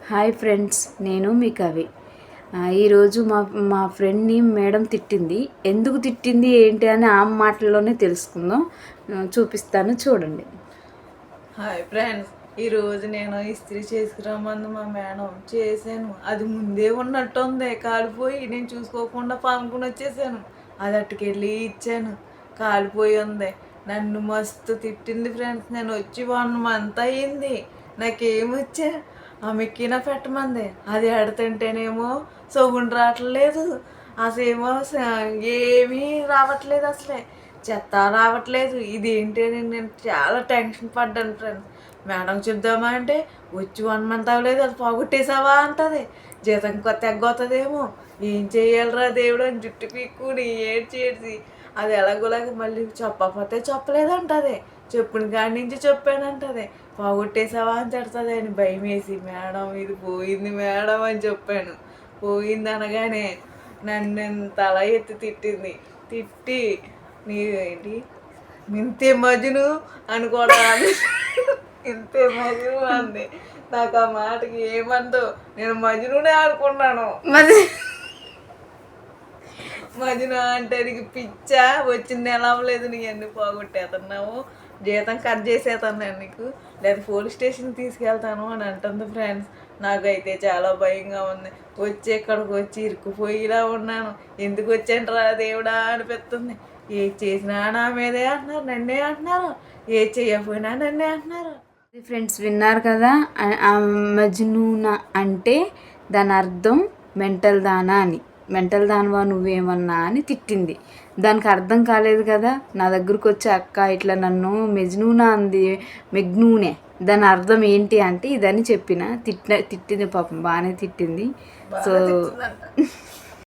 Hi friends, నేను మీ కవి. ఈరోజు మా ఫ్రెండ్ని మేడం తిట్టింది. ఎందుకు తిట్టింది ఏంటి అని ఆ మాటల్లోనే తెలుసుకుందాం. చూపిస్తాను, చూడండి. హాయ్ ఫ్రెండ్స్, ఈరోజు నేను ఇస్త్రీ చేసుకురామంది మా మేడం. చేశాను, అది ముందే ఉన్నట్టుంది. కాలిపోయి నేను చూసుకోకుండా పనుకుని వచ్చేసాను. అది అట్టుకెళ్ళి ఇచ్చాను, కాలిపోయి ఉంది. నన్ను మస్తు తిట్టింది ఫ్రెండ్స్. నేను వచ్చి 1 month అయ్యింది. నాకేమొచ్చా ఆమెకిన పెట్టమంది. అది ఎడతంటేనేమో సొగుండు రావట్లేదు, అసలేమో ఏమీ రావట్లేదు, అసలే చెత్త రావట్లేదు. ఇదేంటి అని నేను చాలా టెన్షన్ పడ్డాను ఫ్రెండ్స్. మేడం చెప్దామా అంటే వచ్చి 1 month అవ్వలేదు, అది పోగొట్టేసావా అంటది. జీతం తెగ్గొత్తదేమో, ఏం చెయ్యాలరా దేవుడు అని జుట్టు పీక్కుని ఏడ్చి అది ఎలాగోలాగా మళ్ళీ చెప్పకపోతే చెప్పలేదంటది. చెప్పిన కాడి నుంచి చెప్పానంటది. పోగొట్టేసావా అని తిడుతుంది అని భయం వేసి, మేడం ఇది పోయింది మేడం అని చెప్పాను. పోయింది అనగానే నన్ను తల ఎత్తి తిట్టింది. తిట్టి ఏంటి ఇంతే మజును అని కూడా ఇంతే మజును అంది. నాకు ఆ మాటకి ఏమందో నేను మజునునే అనుకున్నాను. మజును అంటే నీకు పిచ్చా, వచ్చింది ఎలా అవ్వలేదు, నీ అన్ని పోగొట్టేస్తున్నావు, జీతం కట్ చేసేస్తాను నేను నీకు, లేదా పోలీస్ స్టేషన్ తీసుకెళ్తాను అని అంటుంది ఫ్రెండ్స్. నాకైతే చాలా భయంగా ఉంది. వచ్చి ఇక్కడికి వచ్చి ఇరుక్కుపోయిలా ఉన్నాను. ఎందుకు వచ్చాను రా దేవుడా అనిపిస్తుంది. ఏ చేసినా నా మీదే అంటున్నారు, నన్నే అంటున్నారు. ఏ చేయకపోయినా నన్నే అంటున్నారు. ఫ్రెండ్స్, విన్నారు కదా. మజ్నూనా అంటే దాని అర్థం మెంటల్ దానా అని. మెంటల్ దానవా నువ్వేమన్నా అని తిట్టింది. దానికి అర్థం కాలేదు కదా. నా దగ్గరకు వచ్చి అక్క ఇట్లా నన్ను మెజ్నూనా అంది, మెగ్నూనే, దాని అర్థం ఏంటి అంటే ఇదని చెప్పిన. తిట్టింది పాపం, బాగానే తిట్టింది. సో